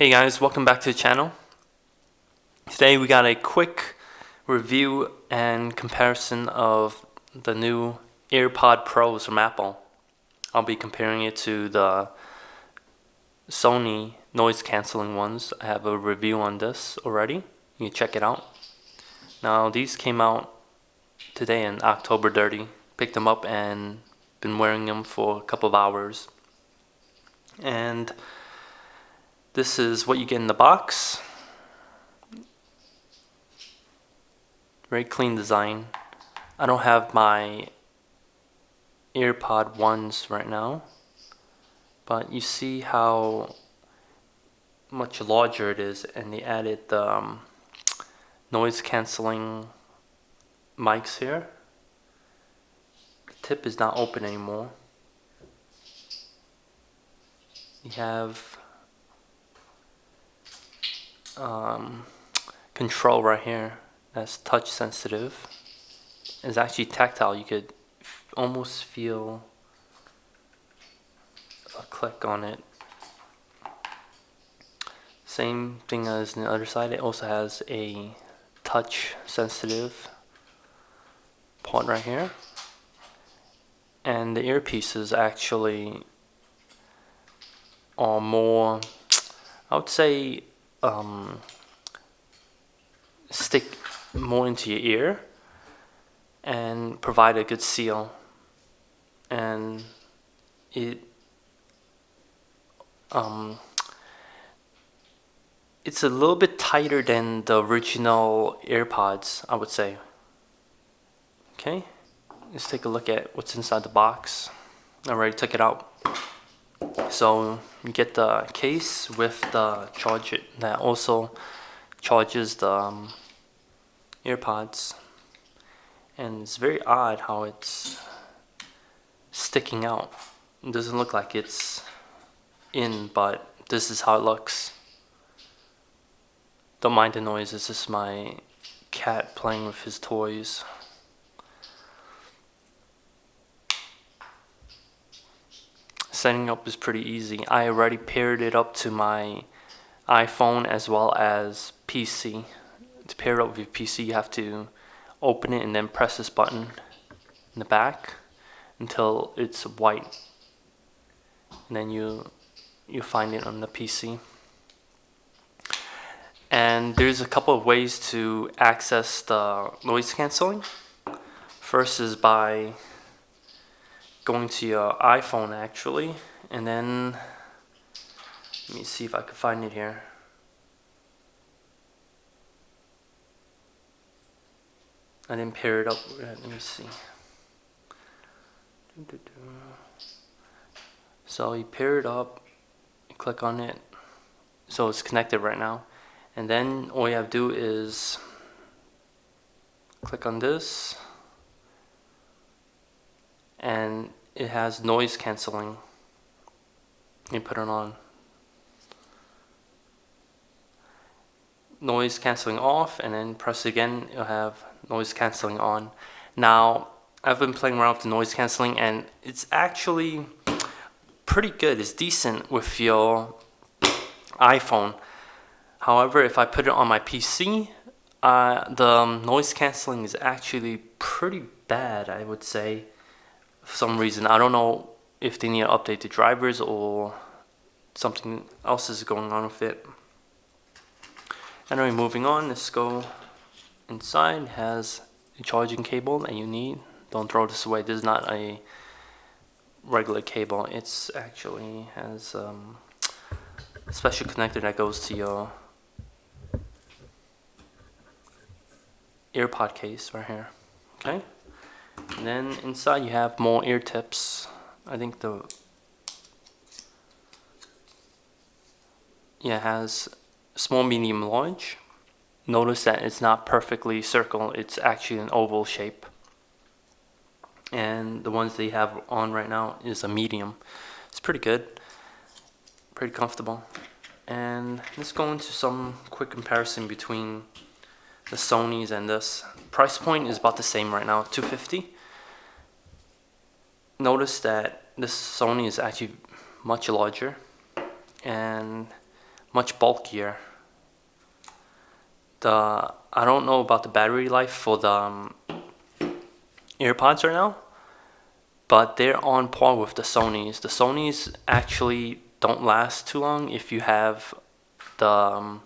Hey guys, welcome back to the channel. Today we got a quick review and comparison of the new Airpod Pros from Apple. I'll be comparing it to the Sony noise cancelling ones. I have a review on this already. You can check it out. Now these came out today in October 30. Picked them up and been wearing them for a couple of hours. And this is what you get in the box. Very clean design. I don't have my Airpod ones right now, but you see how much larger it is, and they added the noise cancelling mics here. The tip is not open anymore. You have control right here that's touch sensitive. It's actually tactile. You could almost feel a click on it. Same thing as the other side. It also has a touch sensitive part right here, and the earpieces actually are more, I would say, stick more into your ear and provide a good seal, and it's a little bit tighter than the original AirPods, I would say. Okay, let's take a look at what's inside the box. I already took it out. So you get the case with the charger that also charges the AirPods, and it's very odd how it's sticking out. It doesn't look like it's in, but this is how it looks. Don't mind the noise, it's just my cat playing with his toys. Setting up is pretty easy. I already paired it up to my iPhone as well as PC. To pair it up with your PC, you have to open it and then press this button in the back until it's white, and then you find it on the PC. And there's a couple of ways to access the noise cancelling. First is by going to your iPhone actually, and then let me see if I can find it here. I didn't pair it up. Let me see. So you pair it up, click on it, so it's connected right now, and then all you have to do is click on this, and it has noise cancelling. You put it on. Noise cancelling off, and then press again, you'll have noise cancelling on. Now I've been playing around with the noise cancelling, and it's actually pretty good. It's decent with your iPhone. However, if I put it on my PC, the noise cancelling is actually pretty bad, I would say. For some reason, I don't know if they need to update the drivers or something else is going on with it. Anyway, moving on, let's go inside. It has a charging cable that you need. Don't throw this away. This is not a regular cable. It's actually has a special connector that goes to your AirPod case right here. Okay, and then inside you have more ear tips. I think it has small, medium, large. Notice that it's not perfectly circle, it's actually an oval shape. And the ones they have on right now is a medium. It's pretty good, pretty comfortable. And let's go into some quick comparison between the Sonys and this. Price point is about the same right now, $250. Notice that this Sony is actually much larger, and much bulkier. I don't know about the battery life for the Earpods right now, but they're on par with the Sonys. The Sonys actually don't last too long if you have the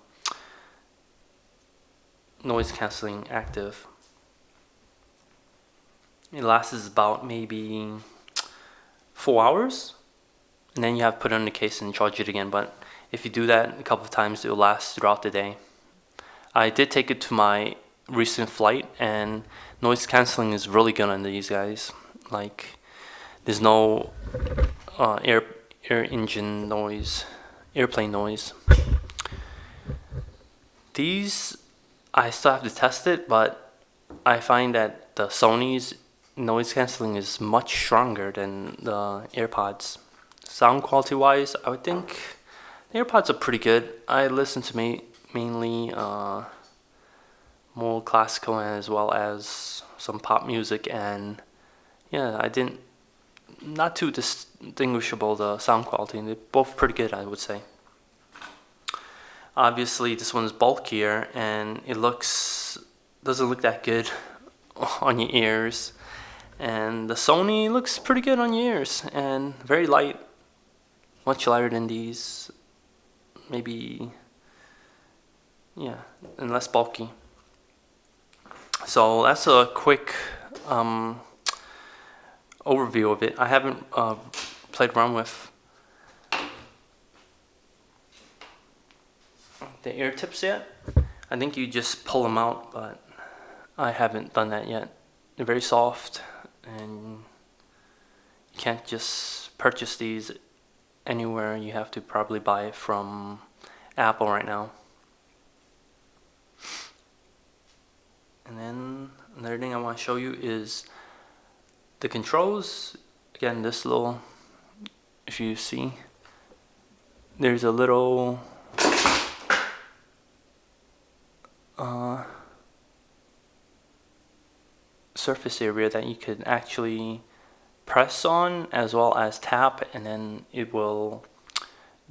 noise cancelling active. It lasts about maybe 4 hours, and then you have to put it in the case and charge it again. But if you do that a couple of times, it will last throughout the day. I did take it to my recent flight, and noise cancelling is really good on these guys. Like, there's no air engine noise, airplane noise. These, I still have to test it, but I find that the Sony's noise cancelling is much stronger than the Airpods. Sound quality wise, I would think the Airpods are pretty good. I listen to mainly more classical as well as some pop music, and yeah, not too distinguishable, the sound quality, and they're both pretty good, I would say. Obviously this one's bulkier and it doesn't look that good on your ears, and the Sony looks pretty good on your ears and very light, much lighter than these, maybe, yeah, and less bulky. So that's a quick overview of it. I haven't played around with the ear tips yet. I think you just pull them out, but I haven't done that yet. They're very soft, and you can't just purchase these anywhere. You have to probably buy it from Apple right now. And then another thing I want to show you is the controls. Again, this little, if you see, there's a little surface area that you could actually press on as well as tap, and then it will,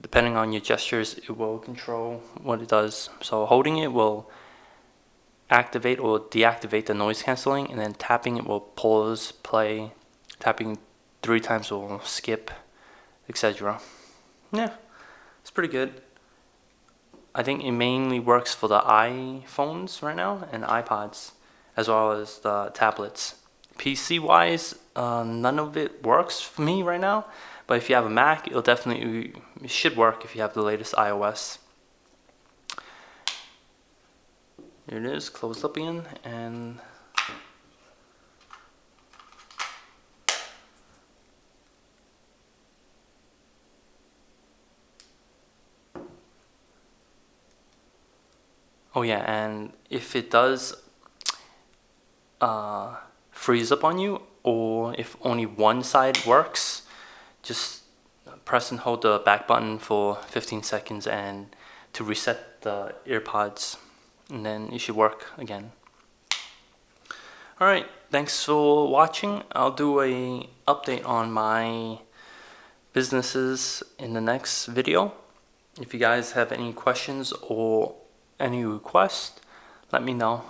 depending on your gestures, it will control what it does. So holding it will activate or deactivate the noise cancelling, and then tapping it will pause, play, tapping 3 times will skip, etc. Yeah, it's pretty good. I think it mainly works for the iPhones right now and iPods, as well as the tablets. PC wise, none of it works for me right now, but if you have a Mac, it should work if you have the latest iOS. Here it is, closed up again, and oh yeah, and if it does freeze up on you, or if only one side works, just press and hold the back button for 15 seconds and to reset the Earpods, and then it should work again. Alright, thanks for watching. I'll do a update on my businesses in the next video. If you guys have any questions or any requests, let me know.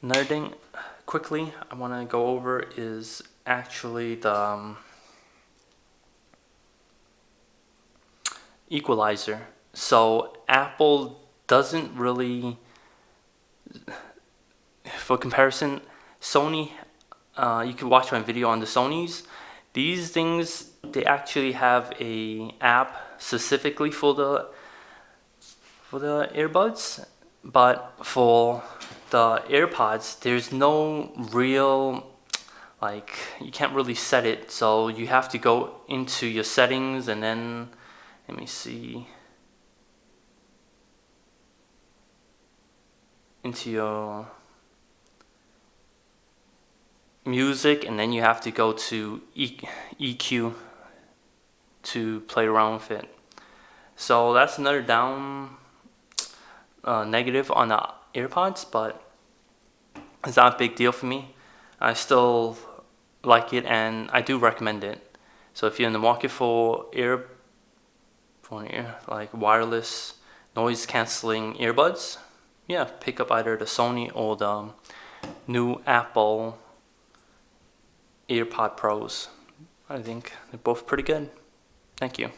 Another thing quickly I want to go over is actually the Equalizer. So Apple doesn't really, for comparison, Sony, you can watch my video on the Sonys. These things, they actually have a app specifically for the earbuds, but for the Airpods, there's no real, like, you can't really set it, so you have to go into your settings, and then let me see, into your music, and then you have to go to EQ to play around with it. So that's another negative on the Airpods, but it's not a big deal for me. I still like it, and I do recommend it. So if you're in the market for like wireless noise canceling earbuds, yeah, pick up either the Sony or the new Apple Airpod Pros. I think they're both pretty good. Thank you.